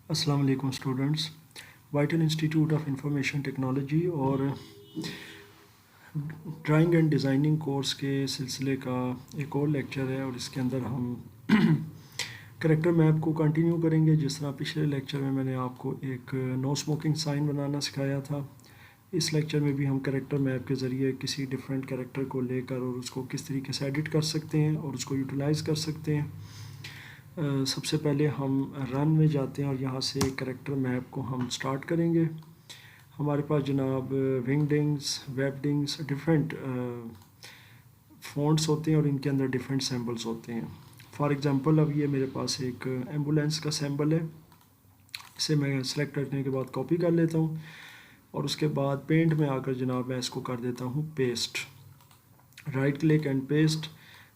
السلام علیکم students, vital institute of information technology اور ڈرائنگ اینڈ ڈیزائننگ کورس کے سلسلے کا ایک اور لیکچر ہے، اور اس کے اندر ہم کریکٹر میپ کو کنٹینیو کریں گے۔ جس طرح پچھلے لیکچر میں میں نے آپ کو ایک نو اسموکنگ سائن بنانا سکھایا تھا، اس لیکچر میں بھی ہم کریکٹر میپ کے ذریعے کسی ڈفرینٹ کریکٹر کو لے کر اور اس کو کس طریقے سے ایڈٹ کر سکتے ہیں اور اس کو یوٹیلائز کر سکتے ہیں۔ سب سے پہلے ہم رن میں جاتے ہیں اور یہاں سے کریکٹر میپ کو ہم سٹارٹ کریں گے۔ ہمارے پاس جناب ونگڈنگس، ویبڈنگس، ڈفرینٹ فونٹس ہوتے ہیں اور ان کے اندر ڈفرینٹ سیمبلس ہوتے ہیں۔ فار ایگزامپل اب یہ میرے پاس ایک ایمبولینس کا سیمبل ہے، اسے میں سلیکٹ کرنے کے بعد کاپی کر لیتا ہوں اور اس کے بعد پینٹ میں آ کر جناب میں اس کو کر دیتا ہوں paste, right click and paste.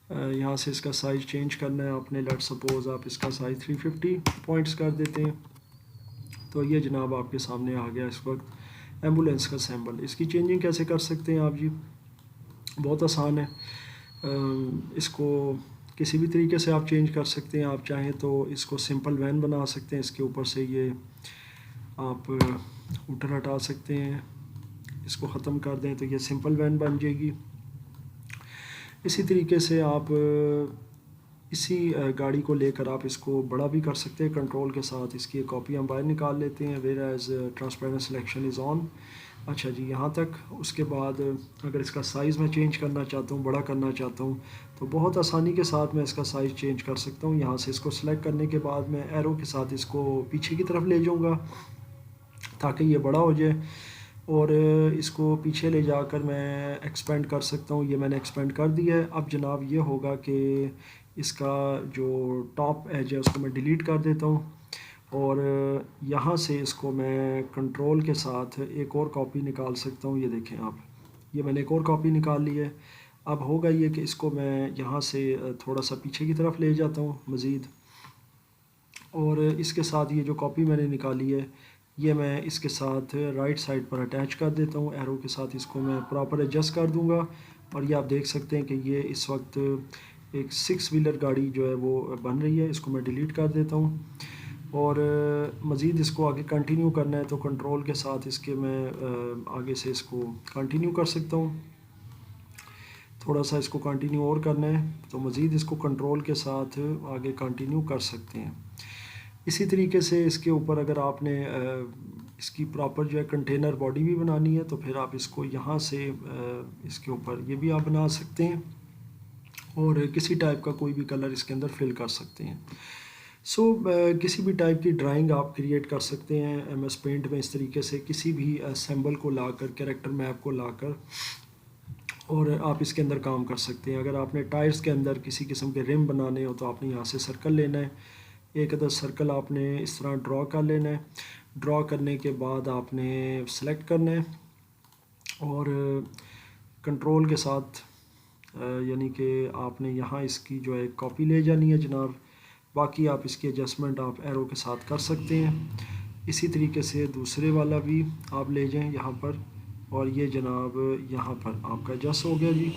یہاں سے اس کا سائز چینج کرنا ہے آپ نے، لیٹ سپوز آپ اس کا سائز 350 پوائنٹس کر دیتے ہیں، تو یہ جناب آپ کے سامنے آ گیا اس وقت ایمبولینس کا سیمبل۔ اس کی چینجنگ کیسے کر سکتے ہیں آپ جی؟ بہت آسان ہے، اس کو کسی بھی طریقے سے آپ چینج کر سکتے ہیں۔ آپ چاہیں تو اس کو سمپل وین بنا سکتے ہیں، اس کے اوپر سے یہ آپ اوٹر ہٹا سکتے ہیں، اس کو ختم کر دیں تو یہ سمپل وین بن جائے گی۔ اسی طریقے سے آپ اسی گاڑی کو لے کر آپ اس کو بڑا بھی کر سکتے ہیں کنٹرول کے ساتھ۔ اس کی ایک کاپی ہم باہر نکال لیتے ہیں، whereas transparent selection is on. اچھا جی، یہاں تک۔ اس کے بعد اگر اس کا سائز میں چینج کرنا چاہتا ہوں، بڑا کرنا چاہتا ہوں، تو بہت آسانی کے ساتھ میں اس کا سائز چینج کر سکتا ہوں۔ یہاں سے اس کو سلیکٹ کرنے کے بعد میں ایرو کے ساتھ اس کو پیچھے کی طرف لے جاؤں گا تاکہ یہ بڑا ہو جائے، اور اس کو پیچھے لے جا کر میں ایکسپینڈ کر سکتا ہوں۔ یہ میں نے ایکسپینڈ کر دیا ہے۔ اب جناب یہ ہوگا کہ اس کا جو ٹاپ ایج ہے اس کو میں ڈیلیٹ کر دیتا ہوں، اور یہاں سے اس کو میں کنٹرول کے ساتھ ایک اور کاپی نکال سکتا ہوں۔ یہ دیکھیں آپ، یہ میں نے ایک اور کاپی نکال لی ہے۔ اب ہوگا یہ کہ اس کو میں یہاں سے تھوڑا سا پیچھے کی طرف لے جاتا ہوں مزید، اور اس کے ساتھ یہ جو کاپی میں نے نکالی ہے یہ میں اس کے ساتھ رائٹ سائڈ پر اٹیچ کر دیتا ہوں۔ ایرو کے ساتھ اس کو میں پراپر ایڈجسٹ کر دوں گا، اور یہ آپ دیکھ سکتے ہیں کہ یہ اس وقت ایک 6 ویلر گاڑی جو ہے وہ بن رہی ہے۔ اس کو میں ڈیلیٹ کر دیتا ہوں، اور مزید اس کو آگے کنٹینیو کرنا ہے تو کنٹرول کے ساتھ اس کے میں آگے سے اس کو کنٹینیو کر سکتا ہوں۔ تھوڑا سا اس کو کنٹینیو اور کرنا ہے تو مزید اس کو کنٹرول کے ساتھ آگے کنٹینیو کر سکتے ہیں۔ اسی طریقے سے اس کے اوپر اگر آپ نے اس کی پراپر جو ہے کنٹینر باڈی بھی بنانی ہے تو پھر آپ اس کو یہاں سے اس کے اوپر یہ بھی آپ بنا سکتے ہیں، اور کسی ٹائپ کا کوئی بھی کلر اس کے اندر فل کر سکتے ہیں۔ کسی بھی ٹائپ کی ڈرائنگ آپ کریٹ کر سکتے ہیں ایم ایس پینٹ میں، اس طریقے سے کسی بھی سمبل کو لا کر، کریکٹر میپ کو لا کر، اور آپ اس کے اندر کام کر سکتے ہیں۔ اگر آپ نے ٹائرز کے اندر کسی قسم کے رم بنانے ہو تو آپ نے یہاں سے سرکل لینا ہے، ایک عدد سرکل آپ نے اس طرح ڈرا کر لینا ہے۔ ڈرا کرنے کے بعد آپ نے سلیکٹ کرنا ہے اور کنٹرول کے ساتھ یعنی کہ آپ نے یہاں اس کی جو ہے کاپی لے جانی ہے جناب۔ باقی آپ اس کی ایڈجسٹمنٹ آپ ایرو کے ساتھ کر سکتے ہیں۔ اسی طریقے سے دوسرے والا بھی آپ لے جائیں یہاں پر، اور یہ جناب یہاں پر آپ کا ایڈجسٹ ہو گیا جی۔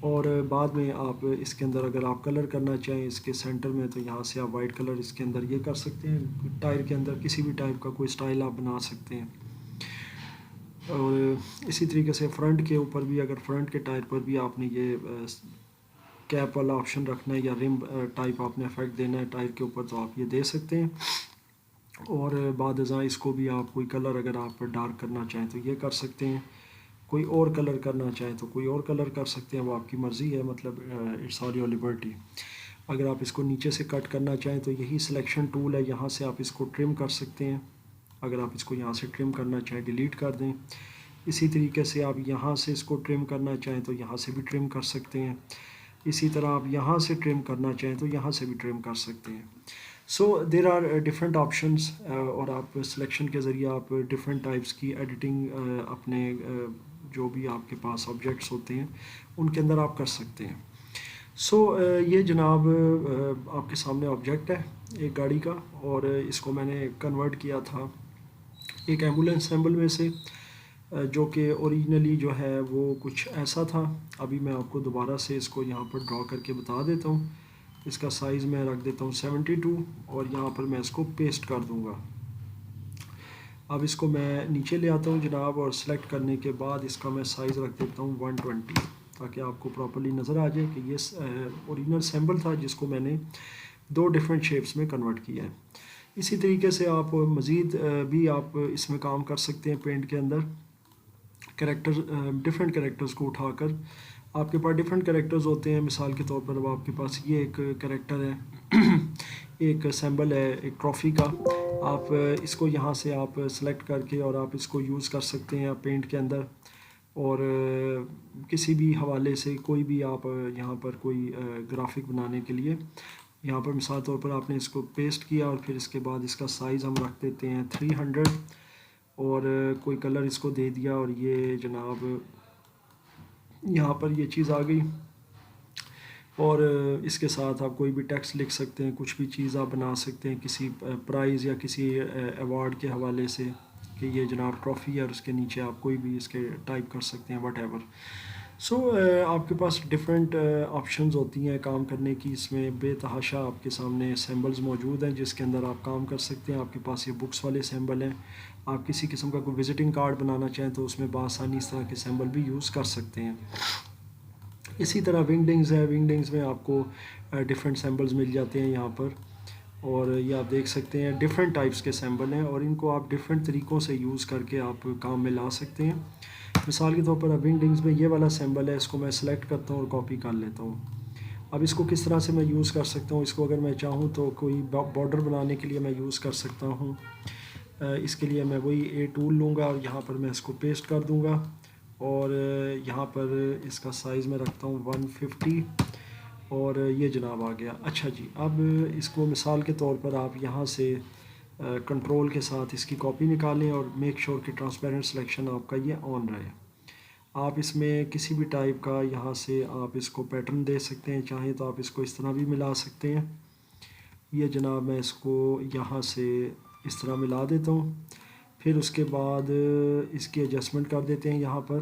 اور بعد میں آپ اس کے اندر اگر آپ کلر کرنا چاہیں اس کے سینٹر میں تو یہاں سے آپ وائٹ کلر اس کے اندر یہ کر سکتے ہیں۔ ٹائر کے اندر کسی بھی ٹائپ کا کوئی سٹائل آپ بنا سکتے ہیں، اور اسی طریقے سے فرنٹ کے اوپر بھی، اگر فرنٹ کے ٹائر پر بھی آپ نے یہ کیپ والا آپشن رکھنا ہے یا رم ٹائپ آپ نے افیکٹ دینا ہے ٹائر کے اوپر تو آپ یہ دے سکتے ہیں، اور بعد ازاں اس کو بھی آپ کوئی کلر اگر آپ ڈارک کرنا چاہیں تو یہ کر سکتے ہیں، کوئی اور کلر کرنا چاہیں تو کوئی اور کلر کر سکتے ہیں، وہ آپ کی مرضی ہے، مطلب اٹس آل یور لبرٹی۔ اگر آپ اس کو نیچے سے کٹ کرنا چاہیں تو یہی سلیکشن ٹول ہے، یہاں سے آپ اس کو ٹرم کر سکتے ہیں۔ اگر آپ اس کو یہاں سے ٹرم کرنا چاہیں ڈیلیٹ کر دیں۔ اسی طریقے سے آپ یہاں سے اس کو ٹرم کرنا چاہیں تو یہاں سے بھی ٹرم کر سکتے ہیں۔ اسی طرح آپ یہاں سے ٹرم کرنا چاہیں تو یہاں سے بھی ٹرم کر سکتے ہیں۔ دیر آر ڈفرینٹ آپشنس، اور آپ سلیکشن کے ذریعے آپ ڈفرینٹ ٹائپس کی ایڈیٹنگ اپنے جو بھی آپ کے پاس آبجیکٹس ہوتے ہیں ان کے اندر آپ کر سکتے ہیں۔ یہ جناب آپ کے سامنے آبجیکٹ ہے ایک گاڑی کا، اور اس کو میں نے کنورٹ کیا تھا ایک ایمبولینس سیمبل میں سے، جو کہ اوریجنلی جو ہے وہ کچھ ایسا تھا۔ ابھی میں آپ کو دوبارہ سے اس کو یہاں پر ڈرا کر کے بتا دیتا ہوں۔ اس کا سائز میں رکھ دیتا ہوں 72، اور یہاں پر میں اس کو پیسٹ کر دوں گا۔ اب اس کو میں نیچے لے آتا ہوں جناب، اور سلیکٹ کرنے کے بعد اس کا میں سائز رکھ دیتا ہوں 120، تاکہ آپ کو پراپرلی نظر آ جائے کہ یہ اوریجنل سیمبل تھا جس کو میں نے 2 ڈفرینٹ شیپس میں کنورٹ کیا ہے۔ اسی طریقے سے آپ مزید بھی آپ اس میں کام کر سکتے ہیں پینٹ کے اندر، ڈفرینٹ کریکٹرز کو اٹھا کر۔ آپ کے پاس ڈفرینٹ کریکٹرز ہوتے ہیں، مثال کے طور پر اب آپ کے پاس یہ ایک کریکٹر ہے ایک سیمبل ہے ایک ٹرافی کا، آپ اس کو یہاں سے آپ سلیکٹ کر کے اور آپ اس کو یوز کر سکتے ہیں پینٹ کے اندر، اور کسی بھی حوالے سے کوئی بھی آپ یہاں پر کوئی گرافک بنانے کے لیے یہاں پر مثال طور پر آپ نے اس کو پیسٹ کیا، اور پھر اس کے بعد اس کا سائز ہم رکھ دیتے ہیں 300، اور کوئی کلر اس کو دے دیا، اور یہ جناب یہاں پر یہ چیز آ گئی، اور اس کے ساتھ آپ کوئی بھی ٹیکسٹ لکھ سکتے ہیں، کچھ بھی چیز آپ بنا سکتے ہیں کسی پرائز یا کسی ایوارڈ کے حوالے سے کہ یہ جناب ٹرافی ہے، اور اس کے نیچے آپ کوئی بھی اس کے ٹائپ کر سکتے ہیں وٹ ایور۔ سو آپ کے پاس ڈفرینٹ آپشنز ہوتی ہیں کام کرنے کی، اس میں بے تحاشا آپ کے سامنے سیمبلز موجود ہیں جس کے اندر آپ کام کر سکتے ہیں۔ آپ کے پاس یہ بکس والے سیمبل ہیں، آپ کسی قسم کا کوئی وزٹنگ کارڈ بنانا چاہیں تو اس میں بآسانی اس طرح کے سیمبل بھی یوز کر سکتے ہیں۔ اسی طرح ونگڈنگز ہے، ونگڈنگز میں آپ کو ڈفرینٹ سیمبلز مل جاتے ہیں یہاں پر، اور یہ آپ دیکھ سکتے ہیں ڈفرینٹ ٹائپس کے سیمبل ہیں، اور ان کو آپ ڈفرینٹ طریقوں سے یوز کر کے آپ کام میں لا سکتے ہیں۔ مثال کے طور پر اب ونگڈنگز میں یہ والا سیمبل ہے، اس کو میں سلیکٹ کرتا ہوں اور کاپی کر لیتا ہوں۔ اب اس کو کس طرح سے میں یوز کر سکتا ہوں، اس کو اگر میں چاہوں تو کوئی بارڈر بنانے کے لیے میں یوز کر سکتا ہوں۔ اس کے لیے میں وہی اے ٹول لوں گا، اور یہاں پر میں اس کو پیسٹ کر دوں گا، اور یہاں پر اس کا سائز میں رکھتا ہوں 150، اور یہ جناب آ گیا۔ اچھا جی، اب اس کو مثال کے طور پر آپ یہاں سے کنٹرول کے ساتھ اس کی کاپی نکالیں، اور میک شور کہ ٹرانسپیرنٹ سلیکشن آپ کا یہ آن رہے۔ آپ اس میں کسی بھی ٹائپ کا یہاں سے آپ اس کو پیٹرن دے سکتے ہیں، چاہیں تو آپ اس کو اس طرح بھی ملا سکتے ہیں۔ یہ جناب میں اس کو یہاں سے اس طرح ملا دیتا ہوں، پھر اس کے بعد اس کی ایڈجسٹمنٹ کر دیتے ہیں یہاں پر۔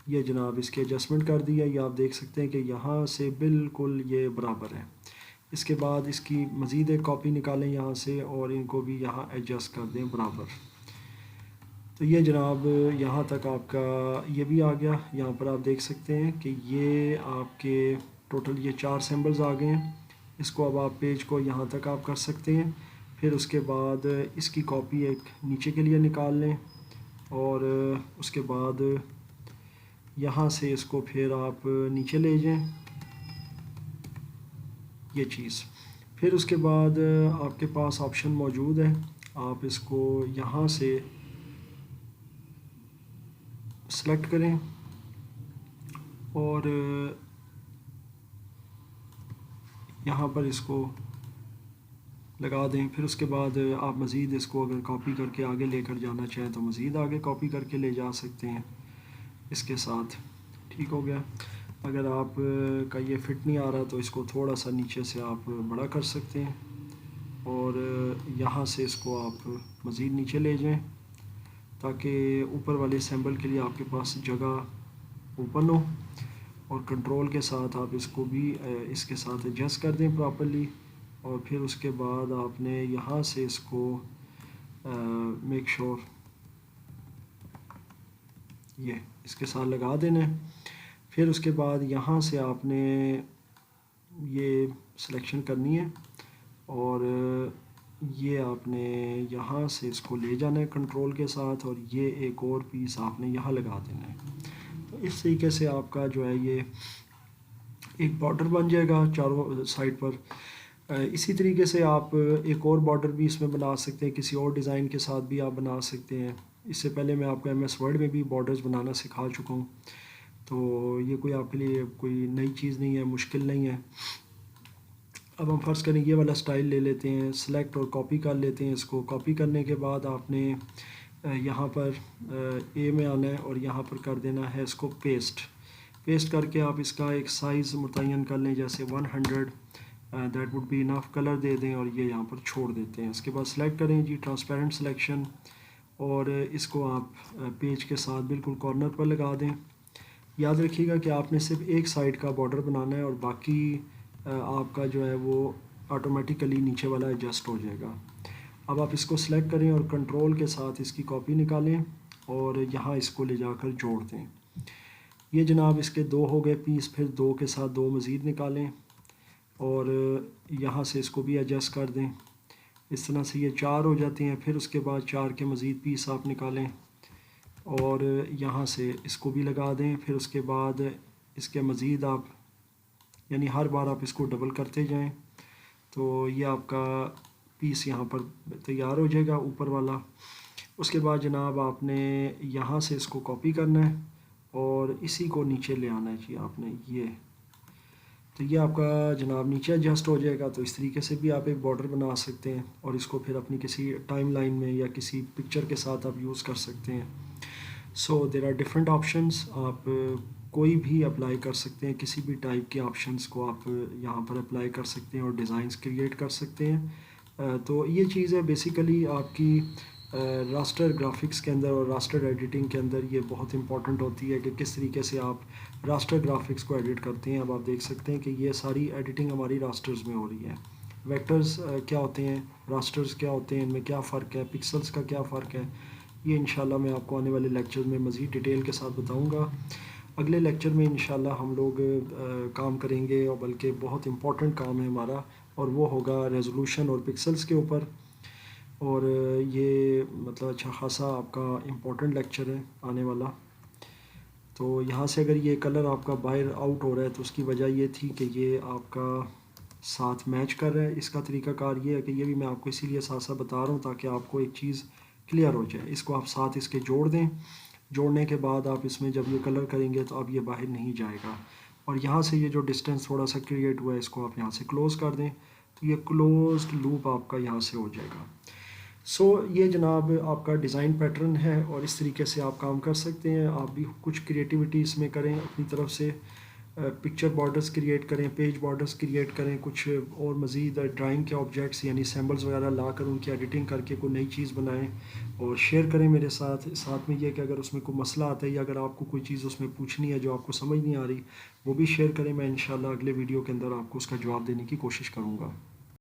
یہ جناب اس کی ایڈجسٹمنٹ کر دیا، یہ آپ دیکھ سکتے ہیں کہ یہاں سے بالکل یہ برابر ہے۔ اس کے بعد اس کی مزید ایک کاپی نکالیں یہاں سے، اور ان کو بھی یہاں ایڈجسٹ کر دیں برابر۔ تو یہ جناب یہاں تک آپ کا یہ بھی آ گیا۔ یہاں پر آپ دیکھ سکتے ہیں کہ یہ آپ کے ٹوٹل یہ 4 سیمبلز آ گئے ہیں۔ اس کو اب آپ پیج کو یہاں تک آپ کر سکتے ہیں، پھر اس کے بعد اس کی کاپی ایک نیچے کے لیے نکال لیں، اور اس کے بعد یہاں سے اس کو پھر آپ نیچے لے جائیں یہ چیز۔ پھر اس کے بعد آپ کے پاس آپشن موجود ہے، آپ اس کو یہاں سے سلیکٹ کریں، اور یہاں پر اس کو لگا دیں۔ پھر اس کے بعد آپ مزید اس کو اگر کاپی کر کے آگے لے کر جانا چاہیں تو مزید آگے کاپی کر کے لے جا سکتے ہیں اس کے ساتھ۔ ٹھیک ہو گیا۔ اگر آپ کا یہ فٹ نہیں آ رہا تو اس کو تھوڑا سا نیچے سے آپ بڑا کر سکتے ہیں، اور یہاں سے اس کو آپ مزید نیچے لے جائیں تاکہ اوپر والے سیمبل کے لیے آپ کے پاس جگہ اوپن ہو، اور کنٹرول کے ساتھ آپ اس کو بھی اس کے ساتھ ایڈجسٹ کر دیں پراپرلی، اور پھر اس کے بعد آپ نے یہاں سے اس کو میک شور یہ اس کے ساتھ لگا دینا ہے۔ پھر اس کے بعد یہاں سے آپ نے یہ سلیکشن کرنی ہے، اور یہ آپ نے یہاں سے اس کو لے جانا ہے کنٹرول کے ساتھ، اور یہ ایک اور پیس آپ نے یہاں لگا دینا ہے۔ تو اس طریقے سے آپ کا جو ہے یہ ایک بارڈر بن جائے گا چاروں سائڈ پر۔ اسی طریقے سے آپ ایک اور بارڈر بھی اس میں بنا سکتے ہیں، کسی اور ڈیزائن کے ساتھ بھی آپ بنا سکتے ہیں۔ اس سے پہلے میں آپ کو MS Word میں بھی بارڈرز بنانا سکھا چکا ہوں، تو یہ کوئی آپ کے لیے کوئی نئی چیز نہیں ہے، مشکل نہیں ہے۔ اب ہم فرض کریں یہ والا سٹائل لے لیتے ہیں، سلیکٹ اور کاپی کر لیتے ہیں۔ اس کو کاپی کرنے کے بعد آپ نے یہاں پر اے میں آنا ہے، اور یہاں پر کر دینا ہے اس کو پیسٹ کر کے آپ اس کا ایک سائز متعین کر لیں، جیسے 100 that would be enough, colour دے دیں، اور یہ یہاں پر چھوڑ دیتے ہیں۔ اس کے بعد سلیکٹ کریں جی ٹرانسپیرنٹ سلیکشن، اور اس کو آپ پیج کے ساتھ بالکل کارنر پر لگا دیں۔ یاد رکھیے گا کہ آپ نے صرف ایک سائڈ کا بارڈر بنانا ہے، اور باقی آپ کا جو ہے وہ آٹومیٹیکلی نیچے والا ایڈجسٹ ہو جائے گا۔ اب آپ اس کو سلیکٹ کریں اور کنٹرول کے ساتھ اس کی کاپی نکالیں اور یہاں اس کو لے جا کر جوڑ دیں. یہ جناب اس کے 2 ہو گئے پیس. پھر 2 کے ساتھ 2 مزید نکالیں اور یہاں سے اس کو بھی ایڈجسٹ کر دیں. اس طرح سے یہ 4 ہو جاتے ہیں. پھر اس کے بعد 4 کے مزید پیس آپ نکالیں اور یہاں سے اس کو بھی لگا دیں. پھر اس کے بعد اس کے مزید آپ یعنی ہر بار آپ اس کو ڈبل کرتے جائیں تو یہ آپ کا پیس یہاں پر تیار ہو جائے گا اوپر والا. اس کے بعد جناب آپ نے یہاں سے اس کو کاپی کرنا ہے اور اسی کو نیچے لے آنا ہے جی آپ نے. یہ آپ کا جناب نیچے ایڈجسٹ ہو جائے گا. تو اس طریقے سے بھی آپ ایک بارڈر بنا سکتے ہیں اور اس کو پھر اپنی کسی ٹائم لائن میں یا کسی پکچر کے ساتھ آپ یوز کر سکتے ہیں. سو دیر آر ڈفرینٹ آپشنس. آپ کوئی بھی اپلائی کر سکتے ہیں, کسی بھی ٹائپ کے آپشنس کو آپ یہاں پر اپلائی کر سکتے ہیں اور ڈیزائنس کریٹ کر سکتے ہیں. تو یہ چیز ہے بیسیکلی آپ کی راسٹر گرافکس کے اندر اور راسٹر ایڈیٹنگ کے اندر یہ بہت امپورٹنٹ ہوتی ہے کہ کس طریقے سے آپ راسٹر گرافکس کو ایڈٹ کرتے ہیں. اب آپ دیکھ سکتے ہیں کہ یہ ساری ایڈیٹنگ ہماری راسٹرز میں ہو رہی ہے. ویکٹرز کیا ہوتے ہیں, راسٹرز کیا ہوتے ہیں, ان میں کیا فرق ہے, پکسلز کا کیا فرق ہے, یہ انشاءاللہ میں آپ کو آنے والے لیکچر میں مزید ڈیٹیل کے ساتھ بتاؤں گا. اگلے لیکچر میں انشاءاللہ ہم لوگ کام کریں گے اور بلکہ بہت امپورٹنٹ کام ہے ہمارا اور وہ ہوگا ریزولوشن اور پکسلز کے اوپر. اور یہ مطلب اچھا خاصا آپ کا امپورٹنٹ لیکچر ہے آنے والا. تو یہاں سے اگر یہ کلر آپ کا باہر آؤٹ ہو رہا ہے تو اس کی وجہ یہ تھی کہ یہ آپ کا ساتھ میچ کر رہا ہے. اس کا طریقہ کار یہ ہے کہ یہ بھی میں آپ کو اسی لیے ساتھ ساتھ بتا رہا ہوں تاکہ آپ کو ایک چیز کلیئر ہو جائے. اس کو آپ ساتھ اس کے جوڑ دیں. جوڑنے کے بعد آپ اس میں جب یہ کلر کریں گے تو اب یہ باہر نہیں جائے گا. اور یہاں سے یہ جو ڈسٹینس تھوڑا سا کریٹ ہوا ہے اس کو آپ یہاں سے کلوز کر دیں تو یہ کلوزڈ لوپ آپ کا یہاں سے ہو جائے گا. سو یہ جناب آپ کا ڈیزائن پیٹرن ہے اور اس طریقے سے آپ کام کر سکتے ہیں. آپ بھی کچھ کریٹیوٹی اس میں کریں اپنی طرف سے. پکچر بارڈرز کریٹ کریں, پیج بارڈرز کریٹ کریں, کچھ اور مزید ڈرائنگ کے آبجیکٹس یعنی سیمبلز وغیرہ لا کر ان کی ایڈیٹنگ کر کے کوئی نئی چیز بنائیں اور شیئر کریں میرے ساتھ. ساتھ میں یہ کہ اگر اس میں کوئی مسئلہ آتا ہے یا اگر آپ کو کوئی چیز اس میں پوچھنی ہے جو آپ کو سمجھ نہیں آ رہی وہ بھی شیئر کریں. میں انشاءاللہ اگلے ویڈیو کے اندر آپ کو اس کا جواب دینے کی کوشش کروں گا.